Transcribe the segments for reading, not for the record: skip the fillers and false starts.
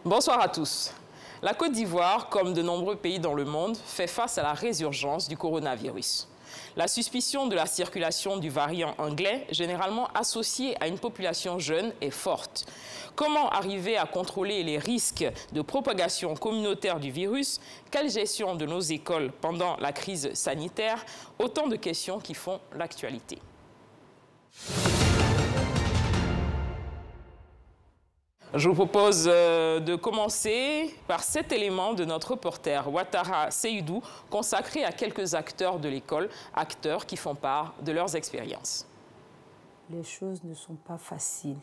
Bonsoir à tous. La Côte d'Ivoire, comme de nombreux pays dans le monde, fait face à la résurgence du coronavirus. La suspicion de la circulation du variant anglais, généralement associé à une population jeune, est forte. Comment arriver à contrôler les risques de propagation communautaire du virus? Quelle gestion de nos écoles pendant la crise sanitaire? Autant de questions qui font l'actualité. Je vous propose de commencer par cet élément de notre reporter Ouattara Seydou, consacré à quelques acteurs de l'école, acteurs qui font part de leurs expériences. Les choses ne sont pas faciles.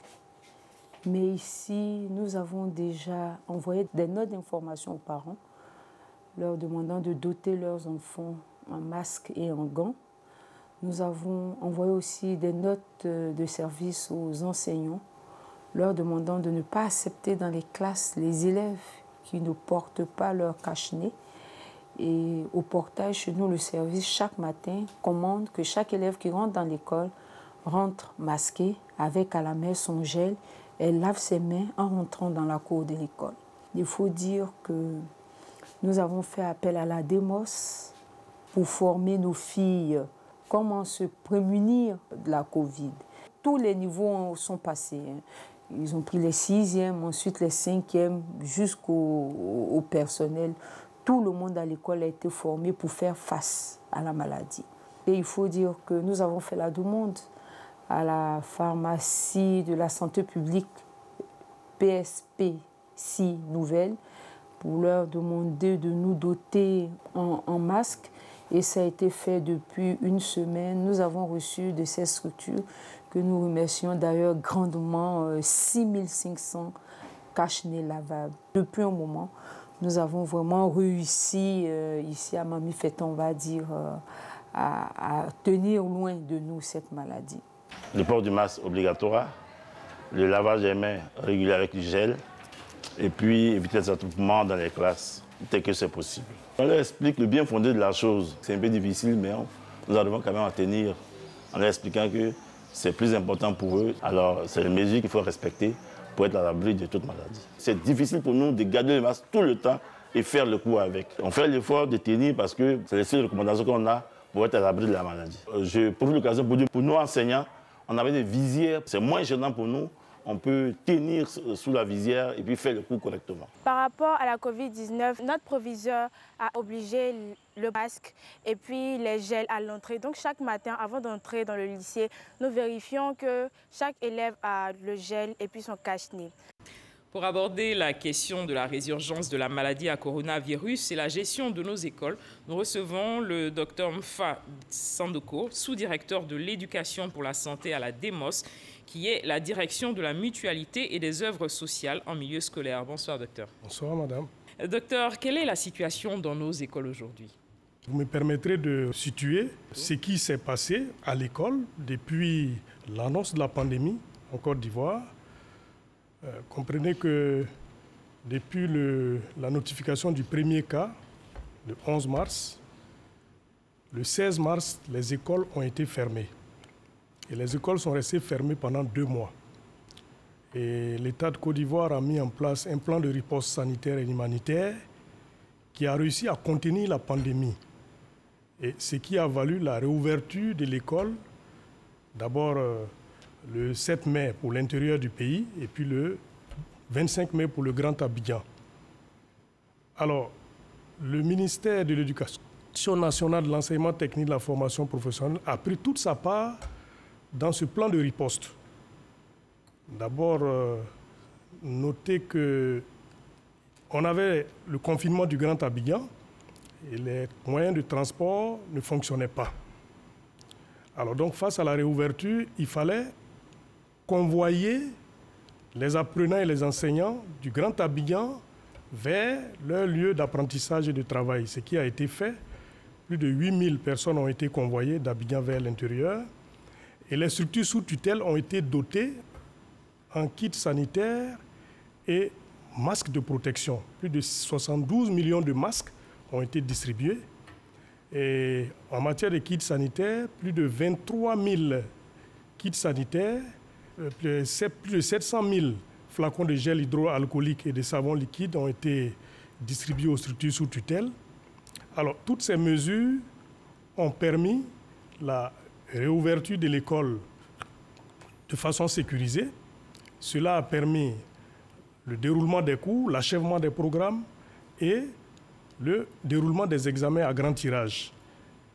Mais ici, nous avons déjà envoyé des notes d'information aux parents, leur demandant de doter leurs enfants en masques et en gants. Nous avons envoyé aussi des notes de service aux enseignants, leur demandant de ne pas accepter dans les classes les élèves qui ne portent pas leur cache-nez. Et au portail, chez nous, le service, chaque matin, commande que chaque élève qui rentre dans l'école rentre masqué, avec à la main son gel, et lave ses mains en rentrant dans la cour de l'école. Il faut dire que nous avons fait appel à la démos pour former nos filles comment se prémunir de la Covid. Tous les niveaux sont passés. Ils ont pris les 6e, ensuite les 5e, jusqu'au personnel. Tout le monde à l'école a été formé pour faire face à la maladie. Et il faut dire que nous avons fait la demande à la pharmacie de la santé publique PSP 6 Nouvelles pour leur demander de nous doter en masques. Et ça a été fait depuis une semaine. Nous avons reçu de ces structures, que nous remercions d'ailleurs grandement, 6500 cache-nez lavables. Depuis un moment, nous avons vraiment réussi, ici à Mamifeton, on va dire, à tenir loin de nous cette maladie. Le port du masque obligatoire, le lavage des mains régulier avec du gel, et puis éviter les attroupements dans les classes, dès que c'est possible. On leur explique le bien fondé de la chose. C'est un peu difficile, mais nous arrivons quand même à tenir en leur expliquant que c'est plus important pour eux. Alors, c'est les mesures qu'il faut respecter pour être à l'abri de toute maladie. C'est difficile pour nous de garder le masque tout le temps et faire le coup avec. On fait l'effort de tenir parce que c'est les seules recommandations qu'on a pour être à l'abri de la maladie. Je profite de l'occasion pour dire, pour nous enseignants, on avait des visières, c'est moins gênant pour nous. On peut tenir sous la visière et puis faire le coup correctement. Par rapport à la Covid-19, notre proviseur a obligé le masque et puis les gels à l'entrée. Donc chaque matin, avant d'entrer dans le lycée, nous vérifions que chaque élève a le gel et puis son cache-nez. Pour aborder la question de la résurgence de la maladie à coronavirus et la gestion de nos écoles, nous recevons le Dr Mfa Sandoko, sous-directeur de l'éducation pour la santé à la DEMOS, qui est la direction de la mutualité et des œuvres sociales en milieu scolaire. Bonsoir, docteur. Bonsoir, madame. Docteur, quelle est la situation dans nos écoles aujourd'hui? Vous me permettrez de situer ce qui s'est passé à l'école depuis l'annonce de la pandémie en Côte d'Ivoire. Comprenez que depuis la notification du premier cas, le 11 mars, le 16 mars, les écoles ont été fermées. Et les écoles sont restées fermées pendant 2 mois. Et l'État de Côte d'Ivoire a mis en place un plan de riposte sanitaire et humanitaire qui a réussi à contenir la pandémie. Et ce qui a valu la réouverture de l'école, d'abord le 7 mai pour l'intérieur du pays et puis le 25 mai pour le Grand Abidjan. Alors, le ministère de l'Éducation nationale, de l'enseignement technique, de la formation professionnelle a pris toute sa part dans ce plan de riposte. D'abord, notez qu'on avait le confinement du Grand Abidjan et les moyens de transport ne fonctionnaient pas. Alors donc, face à la réouverture, il fallait convoyer les apprenants et les enseignants du Grand Abidjan vers leur lieu d'apprentissage et de travail, ce qui a été fait. Plus de 8000 personnes ont été convoyées d'Abidjan vers l'intérieur. Et les structures sous tutelle ont été dotées en kits sanitaires et masques de protection. Plus de 72 millions de masques ont été distribués. Et en matière de kits sanitaires, plus de 23 000 kits sanitaires, plus de 700 000 flacons de gel hydroalcoolique et de savon liquide ont été distribués aux structures sous tutelle. Alors, toutes ces mesures ont permis la réouverture de l'école de façon sécurisée. Cela a permis le déroulement des cours, l'achèvement des programmes et le déroulement des examens à grand tirage.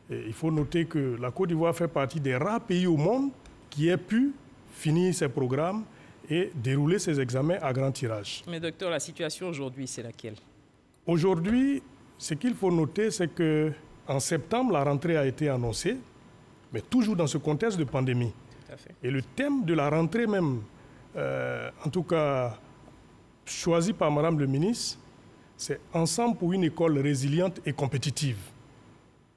Et il faut noter que la Côte d'Ivoire fait partie des rares pays au monde qui aient pu finir ces programmes et dérouler ces examens à grand tirage. Mais docteur, la situation aujourd'hui, c'est laquelle? Aujourd'hui, ce qu'il faut noter, c'est qu'en septembre, la rentrée a été annoncée, mais toujours dans ce contexte de pandémie. Tout à fait. Et le thème de la rentrée même, en tout cas choisi par Madame le ministre, c'est « Ensemble pour une école résiliente et compétitive ».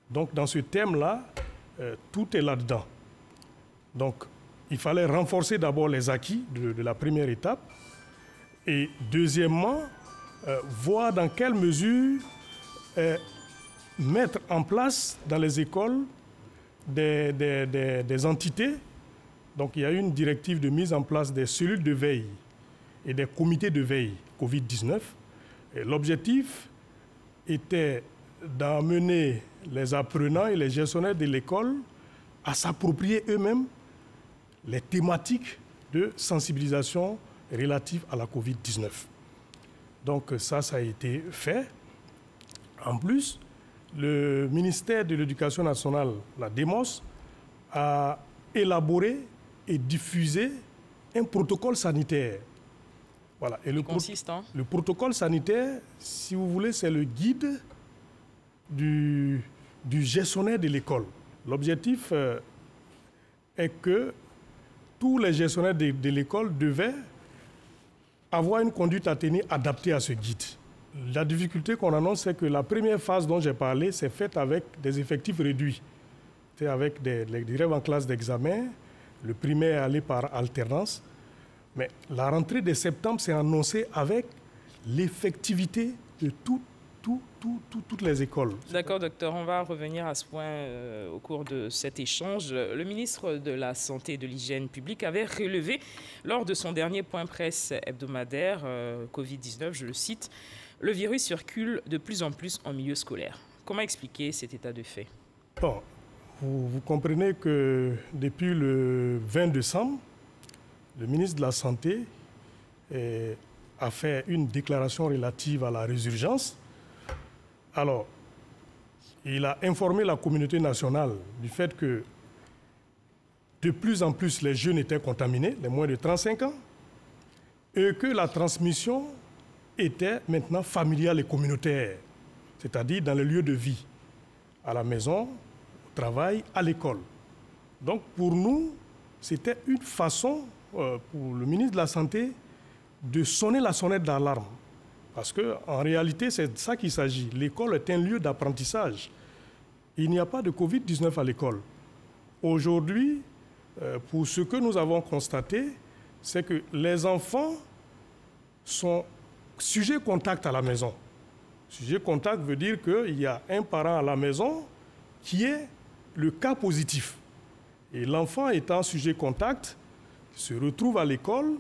Donc dans ce thème-là, tout est là-dedans. Donc il fallait renforcer d'abord les acquis de la première étape et deuxièmement, voir dans quelle mesure mettre en place dans les écoles des entités. Donc il y a une directive de mise en place des cellules de veille et des comités de veille Covid-19. L'objectif était d'amener les apprenants et les gestionnaires de l'école à s'approprier eux-mêmes les thématiques de sensibilisation relatives à la Covid-19. Donc ça a été fait. En plus, le ministère de l'Éducation nationale, la DEMOS, a élaboré et diffusé un protocole sanitaire. Voilà. Et le protocole sanitaire, si vous voulez, c'est le guide du gestionnaire de l'école. L'objectif est que tous les gestionnaires de l'école devaient avoir une conduite à tenir adaptée à ce guide. La difficulté qu'on annonce, c'est que la première phase dont j'ai parlé, c'est faite avec des effectifs réduits. C'est avec des élèves en classe d'examen. Le primaire est allé par alternance. Mais la rentrée de septembre s'est annoncée avec l'effectivité de toutes les écoles. D'accord, docteur. On va revenir à ce point au cours de cet échange. Le ministre de la Santé et de l'Hygiène publique avait relevé lors de son dernier point presse hebdomadaire Covid-19, je le cite, « Le virus circule de plus en plus en milieu scolaire ». Comment expliquer cet état de fait? Bon, vous comprenez que depuis le 20 décembre, le ministre de la Santé a fait une déclaration relative à la résurgence. Alors, il a informé la communauté nationale du fait que de plus en plus les jeunes étaient contaminés, les moins de 35 ans, et que la transmission était maintenant familiale et communautaire, c'est-à-dire dans les lieux de vie, à la maison, au travail, à l'école. Donc pour nous, c'était une façon pour le ministre de la Santé de sonner la sonnette d'alarme. Parce qu'en réalité, c'est de ça qu'il s'agit. L'école est un lieu d'apprentissage. Il n'y a pas de Covid-19 à l'école. Aujourd'hui, pour ce que nous avons constaté, c'est que les enfants sont sujets contact à la maison. Sujet contact veut dire qu'il y a un parent à la maison qui est le cas positif. Et l'enfant étant sujet contact se retrouve à l'école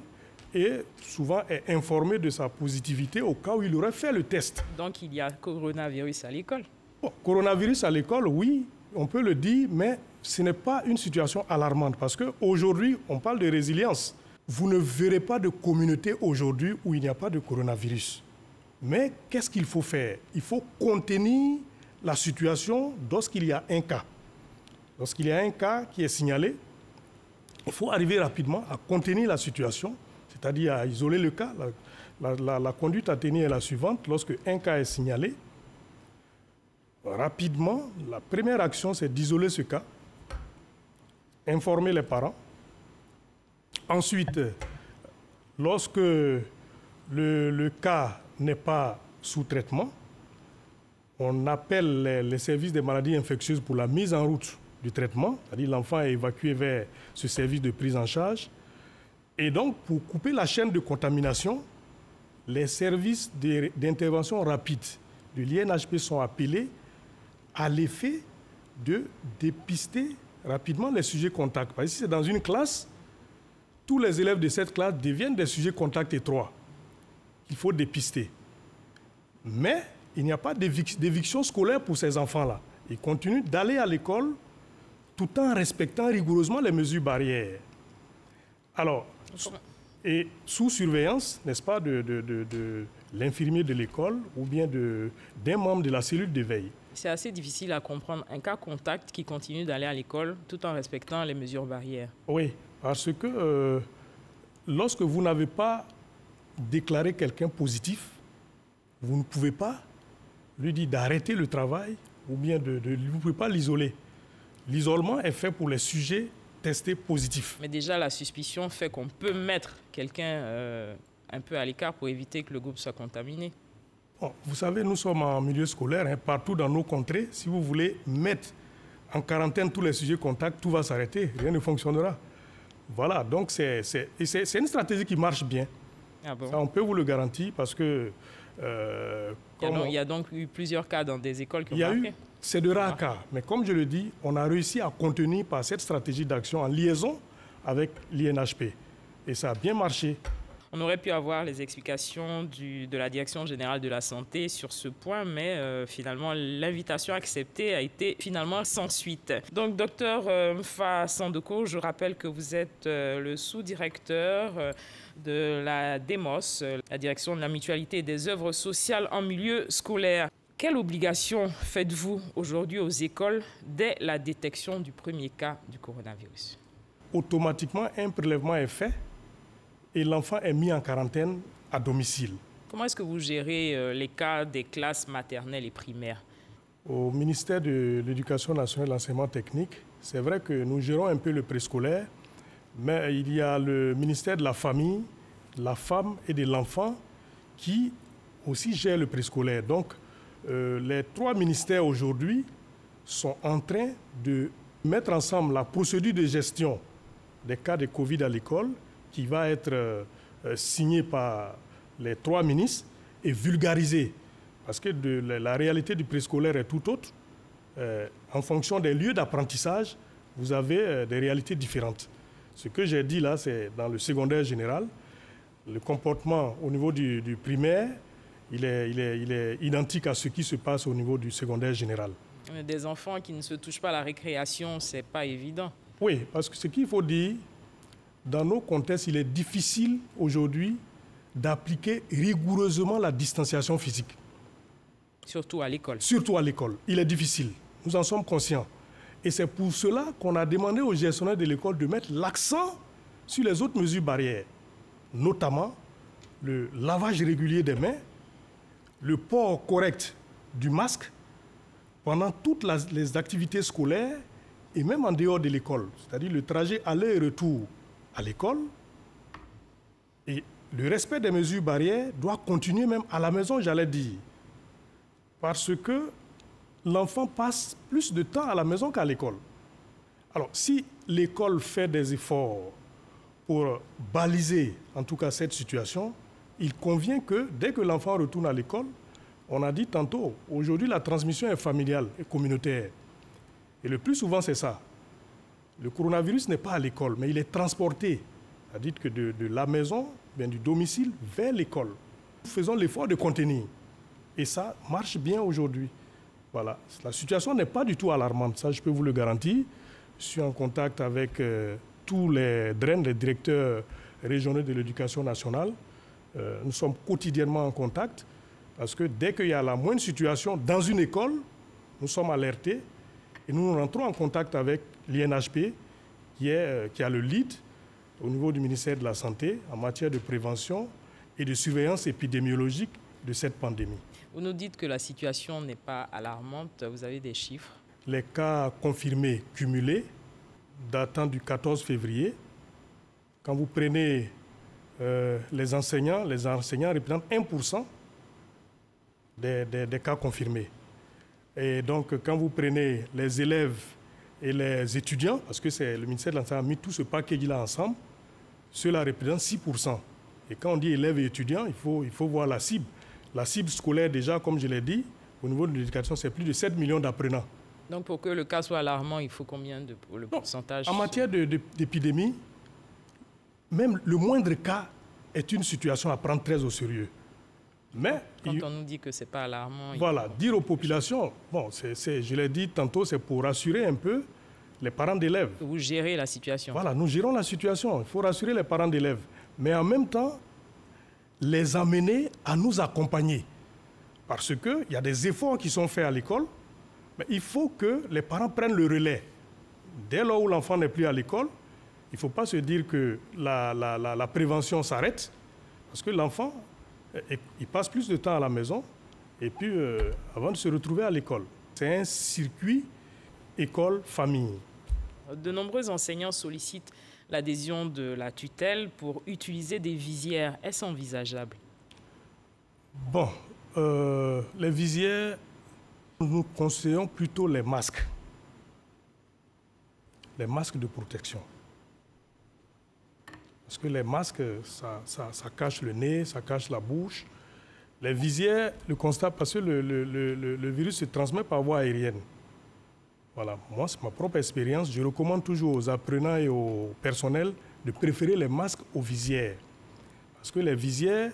et souvent est informé de sa positivité au cas où il aurait fait le test. Donc il y a coronavirus à l'école? Bon, coronavirus à l'école, oui, on peut le dire, mais ce n'est pas une situation alarmante parce qu'aujourd'hui, on parle de résilience. Vous ne verrez pas de communauté aujourd'hui où il n'y a pas de coronavirus. Mais qu'est-ce qu'il faut faire? Il faut contenir la situation lorsqu'il y a un cas. Lorsqu'il y a un cas qui est signalé, il faut arriver rapidement à contenir la situation, c'est-à-dire à isoler le cas. La conduite à tenir est la suivante. Lorsque un cas est signalé, rapidement, la première action, c'est d'isoler ce cas, informer les parents. Ensuite, lorsque le cas n'est pas sous traitement, on appelle les services des maladies infectieuses pour la mise en route du traitement, c'est-à-dire l'enfant est évacué vers ce service de prise en charge. Et donc, pour couper la chaîne de contamination, les services d'intervention rapide de l'INHP sont appelés à l'effet de dépister rapidement les sujets contacts. Parce que si c'est dans une classe, tous les élèves de cette classe deviennent des sujets contacts étroits qu'il faut dépister. Mais il n'y a pas d'éviction scolaire pour ces enfants-là. Ils continuent d'aller à l'école tout en respectant rigoureusement les mesures barrières. Alors, et sous surveillance, n'est-ce pas, de l'infirmier de l'école ou bien d'un membre de la cellule de veille. C'est assez difficile à comprendre un cas contact qui continue d'aller à l'école tout en respectant les mesures barrières. Oui, parce que lorsque vous n'avez pas déclaré quelqu'un positif, vous ne pouvez pas lui dire d'arrêter le travail ou bien vous ne pouvez pas l'isoler. L'isolement est fait pour les sujets testés positifs. Mais déjà, la suspicion fait qu'on peut mettre quelqu'un un peu à l'écart pour éviter que le groupe soit contaminé. Bon, vous savez, nous sommes en milieu scolaire, hein, partout dans nos contrées. Si vous voulez mettre en quarantaine tous les sujets contacts, tout va s'arrêter, rien ne fonctionnera. Voilà, donc c'est une stratégie qui marche bien. Ah bon? Ça, on peut vous le garantir parce que... il y a donc eu plusieurs cas dans des écoles qui ont marqué. C'est de rares cas, mais comme je le dis, on a réussi à contenir par cette stratégie d'action en liaison avec l'INHP. Et ça a bien marché. On aurait pu avoir les explications de la Direction générale de la santé sur ce point, mais finalement, l'invitation acceptée a été finalement sans suite. Donc, docteur Mfa Sandoko, je rappelle que vous êtes le sous-directeur de la DEMOS, la Direction de la mutualité et des œuvres sociales en milieu scolaire. Quelle obligation faites-vous aujourd'hui aux écoles dès la détection du premier cas du coronavirus? Automatiquement, un prélèvement est fait et l'enfant est mis en quarantaine à domicile. Comment est-ce que vous gérez les cas des classes maternelles et primaires? Au ministère de l'Éducation nationale et de l'enseignement technique, c'est vrai que nous gérons un peu le préscolaire, mais il y a le ministère de la famille, de la femme et de l'enfant qui aussi gère le préscolaire. Donc, les trois ministères aujourd'hui sont en train de mettre ensemble la procédure de gestion des cas de Covid à l'école qui va être signée par les trois ministres et vulgarisée. Parce que la réalité du préscolaire est tout autre. En fonction des lieux d'apprentissage, vous avez des réalités différentes. Ce que j'ai dit là, c'est dans le secondaire général. Le comportement au niveau du primaire, il est identique à ce qui se passe au niveau du secondaire général. Des enfants qui ne se touchent pas à la récréation, ce n'est pas évident. Oui, parce que ce qu'il faut dire, dans nos contextes, il est difficile aujourd'hui d'appliquer rigoureusement la distanciation physique. Surtout à l'école. Surtout à l'école. Il est difficile. Nous en sommes conscients. Et c'est pour cela qu'on a demandé aux gestionnaires de l'école de mettre l'accent sur les autres mesures barrières, notamment le lavage régulier des mains, le port correct du masque pendant toutes les activités scolaires et même en dehors de l'école, c'est-à-dire le trajet aller et retour à l'école. Et le respect des mesures barrières doit continuer même à la maison, j'allais dire, parce que l'enfant passe plus de temps à la maison qu'à l'école. Alors, si l'école fait des efforts pour baliser, en tout cas, cette situation, il convient que, dès que l'enfant retourne à l'école, on a dit tantôt, aujourd'hui, la transmission est familiale et communautaire. Et le plus souvent, c'est ça. Le coronavirus n'est pas à l'école, mais il est transporté, c'est-à-dire que de la maison, bien du domicile, vers l'école. Nous faisons l'effort de contenir. Et ça marche bien aujourd'hui. Voilà. La situation n'est pas du tout alarmante, ça je peux vous le garantir. Je suis en contact avec tous les DREN, les directeurs régionaux de l'éducation nationale. Nous sommes quotidiennement en contact parce que dès qu'il y a la moindre situation dans une école, nous sommes alertés et nous rentrons en contact avec l'INHP qui a le lead au niveau du ministère de la Santé en matière de prévention et de surveillance épidémiologique de cette pandémie. Vous nous dites que la situation n'est pas alarmante. Vous avez des chiffres? Les cas confirmés cumulés datant du 14 février, quand vous prenez les enseignants représentent 1% des cas confirmés. Et donc, quand vous prenez les élèves et les étudiants, parce que c'est le ministère de l'Enseignement a mis tout ce paquet-là ensemble, cela représente 6%. Et quand on dit élèves et étudiants, il faut voir la cible. La cible scolaire, déjà, comme je l'ai dit, au niveau de l'éducation, c'est plus de 7 millions d'apprenants. Donc, pour que le cas soit alarmant, il faut combien de le pourcentage? En matière d'épidémie, même le moindre cas est une situation à prendre très au sérieux. Mais quand on nous dit que ce n'est pas alarmant... Voilà, dire aux populations, bon, je l'ai dit tantôt, c'est pour rassurer un peu les parents d'élèves. Vous gérez la situation. Voilà, nous gérons la situation. Il faut rassurer les parents d'élèves. Mais en même temps, les amener à nous accompagner. Parce qu'il y a des efforts qui sont faits à l'école, mais il faut que les parents prennent le relais. Dès lors où l'enfant n'est plus à l'école, il ne faut pas se dire que la prévention s'arrête, parce que l'enfant, il passe plus de temps à la maison, et puis avant de se retrouver à l'école. C'est un circuit école-famille. De nombreux enseignants sollicitent l'adhésion de la tutelle pour utiliser des visières. Est-ce envisageable? Bon, les visières, nous conseillons plutôt les masques. Les masques de protection. Parce que les masques, ça cache le nez, ça cache la bouche. Les visières, le constat, parce que le virus se transmet par voie aérienne. Voilà, moi, c'est ma propre expérience. Je recommande toujours aux apprenants et au personnel de préférer les masques aux visières. Parce que les visières,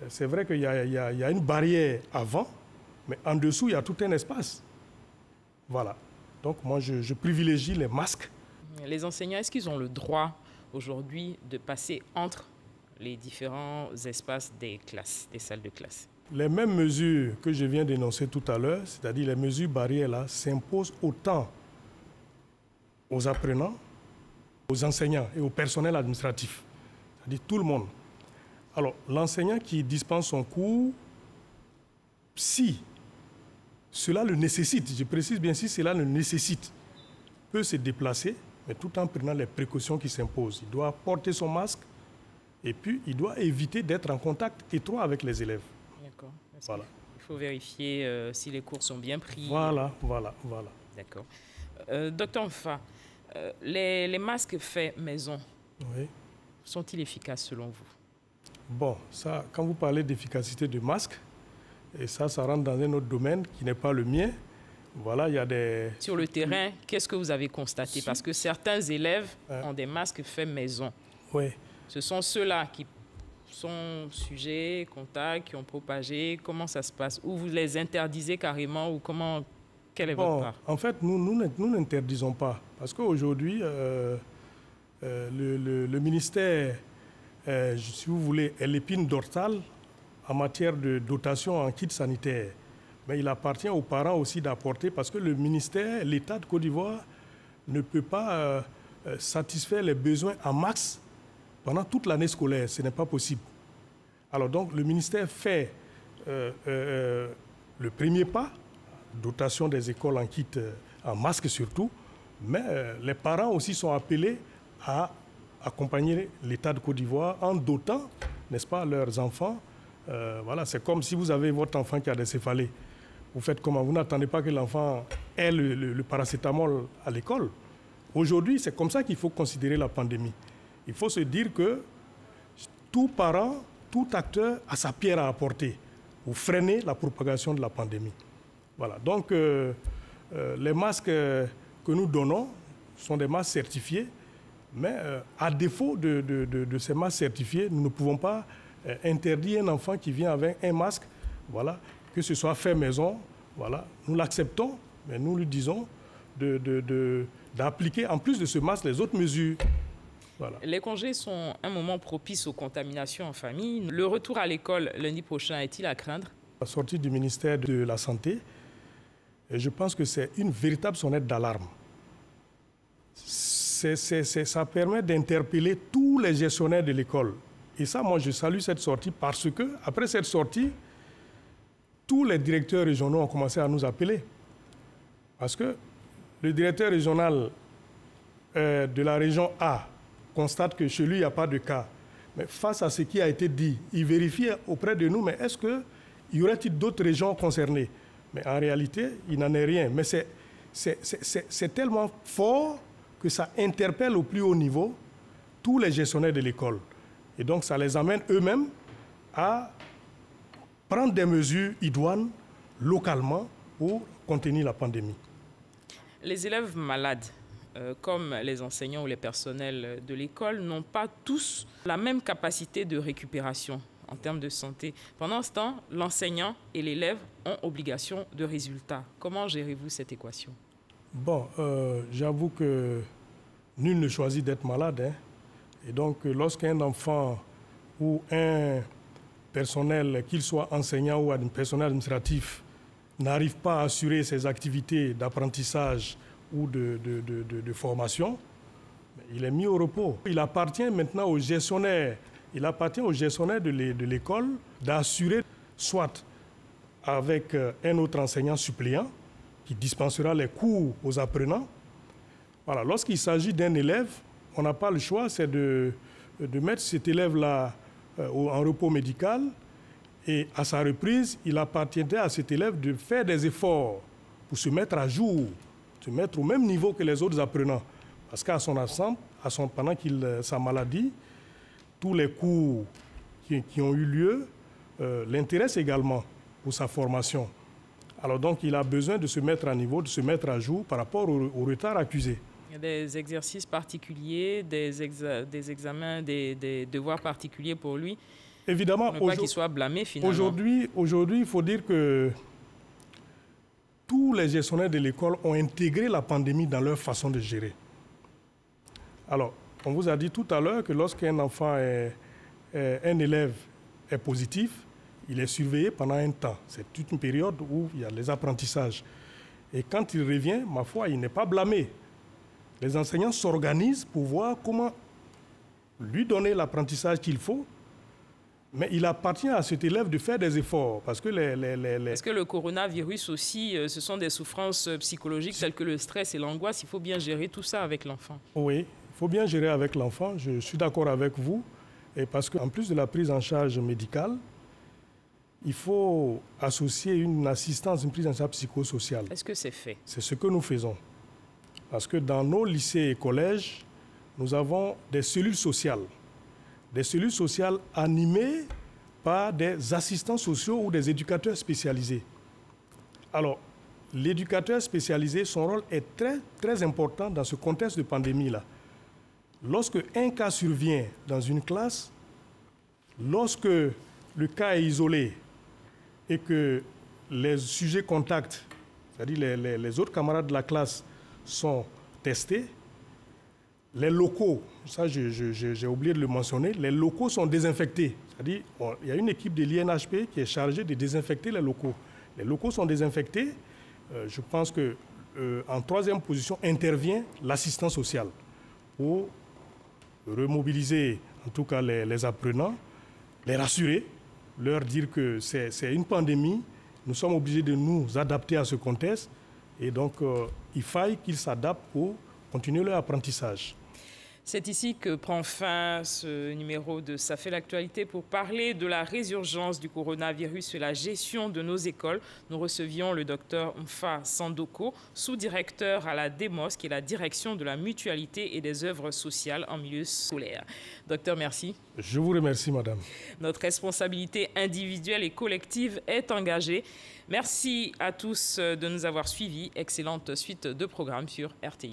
c'est vrai qu'il y a une barrière avant, mais en dessous, il y a tout un espace. Voilà. Donc, moi, je privilégie les masques. Les enseignants, est-ce qu'ils ont le droit aujourd'hui de passer entre les différents espaces des classes, des salles de classe? Les mêmes mesures que je viens d'énoncer tout à l'heure, c'est-à-dire les mesures barrières là, s'imposent autant aux apprenants, aux enseignants et au personnel administratif, c'est-à-dire tout le monde. Alors, l'enseignant qui dispense son cours, si cela le nécessite, je précise bien si cela le nécessite, peut se déplacer, mais tout en prenant les précautions qui s'imposent. Il doit porter son masque et puis il doit éviter d'être en contact étroit avec les élèves. D'accord. Voilà. Il faut vérifier si les cours sont bien pris. Voilà. D'accord. Docteur Mfa, les masques faits maison, oui, sont-ils efficaces selon vous? Bon, ça, quand vous parlez d'efficacité de masques, et ça rentre dans un autre domaine qui n'est pas le mien. Voilà, il y a des... Sur le terrain, qu'est-ce que vous avez constaté? Parce que certains élèves ont des masques faits maison. Oui. Ce sont ceux-là qui sont sujets, contacts, qui ont propagé. Comment ça se passe? Ou vous les interdisez carrément? Ou comment? Quelle est votre part? En fait, nous n'interdisons pas. Parce qu'aujourd'hui, le ministère, si vous voulez, est l'épine dorsale en matière de dotation en kit sanitaire. Mais il appartient aux parents aussi d'apporter, parce que le ministère, l'État de Côte d'Ivoire, ne peut pas satisfaire les besoins en max pendant toute l'année scolaire. Ce n'est pas possible. Alors donc, le ministère fait le premier pas, dotation des écoles en kit, en masque surtout, mais les parents aussi sont appelés à accompagner l'État de Côte d'Ivoire en dotant, n'est-ce pas, leurs enfants. Voilà, c'est comme si vous avez votre enfant qui a des céphalées. Vous faites comment? Vous n'attendez pas que l'enfant ait le paracétamol à l'école. Aujourd'hui, c'est comme ça qu'il faut considérer la pandémie. Il faut se dire que tout parent, tout acteur a sa pierre à apporter pour freiner la propagation de la pandémie. Voilà. Donc, les masques que nous donnons sont des masques certifiés, mais à défaut de ces masques certifiés, nous ne pouvons pas interdire un enfant qui vient avec un masque, voilà, que ce soit fait maison, voilà, nous l'acceptons, mais nous lui disons d'appliquer, en plus de ce masque, les autres mesures. Voilà. Les congés sont un moment propice aux contaminations en famille. Le retour à l'école lundi prochain est-il à craindre? La sortie du ministère de la Santé, je pense que c'est une véritable sonnette d'alarme. Ça permet d'interpeller tous les gestionnaires de l'école. Et ça, moi, je salue cette sortie parce que, après cette sortie, tous les directeurs régionaux ont commencé à nous appeler. Parce que le directeur régional de la région A constate que chez lui, il n'y a pas de cas. Mais face à ce qui a été dit, il vérifie auprès de nous, mais est-ce qu'il y aurait-il d'autres régions concernées? Mais en réalité, il n'en est rien. Mais c'est tellement fort que ça interpelle au plus haut niveau tous les gestionnaires de l'école. Et donc, ça les amène eux-mêmes à prendre des mesures idoines localement pour contenir la pandémie. Les élèves malades comme les enseignants ou les personnels de l'école, n'ont pas tous la même capacité de récupération en termes de santé. Pendant ce temps, l'enseignant et l'élève ont obligation de résultat. Comment gérez-vous cette équation? Bon, j'avoue que nul ne choisit d'être malade, hein. Et donc, lorsqu'un enfant ou un personnel, qu'il soit enseignant ou un personnel administratif, n'arrive pas à assurer ses activités d'apprentissage ou de formation, il est mis au repos. Il appartient maintenant aux gestionnaires. Il appartient aux gestionnaires de l'école d'assurer, soit avec un autre enseignant suppléant qui dispensera les cours aux apprenants. Voilà. Lorsqu'il s'agit d'un élève, on n'a pas le choix, c'est de mettre cet élève-là en repos médical. Et à sa reprise, il appartiendrait à cet élève de faire des efforts pour se mettre à jour, se mettre au même niveau que les autres apprenants. Parce qu'à son absence, pendant sa maladie, tous les cours qui ont eu lieu l'intéressent également pour sa formation. Alors donc, il a besoin de se mettre à niveau, de se mettre à jour par rapport au retard accusé. Il y a des exercices particuliers, des examens, des devoirs particuliers pour lui. Évidemment, ne pas qu'il soit blâmé finalement. Aujourd'hui, il faut dire que tous les gestionnaires de l'école ont intégré la pandémie dans leur façon de gérer. Alors, on vous a dit tout à l'heure que lorsqu'un enfant un élève est positif, il est surveillé pendant un temps. C'est toute une période où il y a les apprentissages. Et quand il revient, ma foi, il n'est pas blâmé. Les enseignants s'organisent pour voir comment lui donner l'apprentissage qu'il faut. Mais il appartient à cet élève de faire des efforts. Parce que Est-ce que le coronavirus aussi, ce sont des souffrances psychologiques telles que le stress et l'angoisse? Il faut bien gérer tout ça avec l'enfant. Oui, il faut bien gérer avec l'enfant. Je suis d'accord avec vous. Et parce qu'en plus de la prise en charge médicale, il faut associer une assistance, une prise en charge psychosociale. Est-ce que c'est fait? C'est ce que nous faisons. Parce que dans nos lycées et collèges, nous avons des cellules sociales. Des cellules sociales animées par des assistants sociaux ou des éducateurs spécialisés. Alors, l'éducateur spécialisé, son rôle est très, très important dans ce contexte de pandémie-là. Lorsque un cas survient dans une classe, lorsque le cas est isolé et que les sujets contacts, c'est-à-dire les autres camarades de la classe, sont testés, les locaux, ça j'ai oublié de le mentionner, les locaux sont désinfectés. C'est-à-dire il y a une équipe de l'INHP qui est chargée de désinfecter les locaux. Les locaux sont désinfectés. Je pense qu'en troisième position intervient l'assistant social pour remobiliser en tout cas les apprenants, les rassurer, leur dire que c'est une pandémie, nous sommes obligés de nous adapter à ce contexte et donc il faille qu'ils s'adaptent pour continuer leur apprentissage. C'est ici que prend fin ce numéro de Ça fait l'actualité pour parler de la résurgence du coronavirus et la gestion de nos écoles. Nous recevions le docteur Mfa Sandoko, sous-directeur à la DEMOS, qui est la direction de la mutualité et des œuvres sociales en milieu scolaire. Docteur, merci. Je vous remercie, madame. Notre responsabilité individuelle et collective est engagée. Merci à tous de nous avoir suivis. Excellente suite de programmes sur RTI1.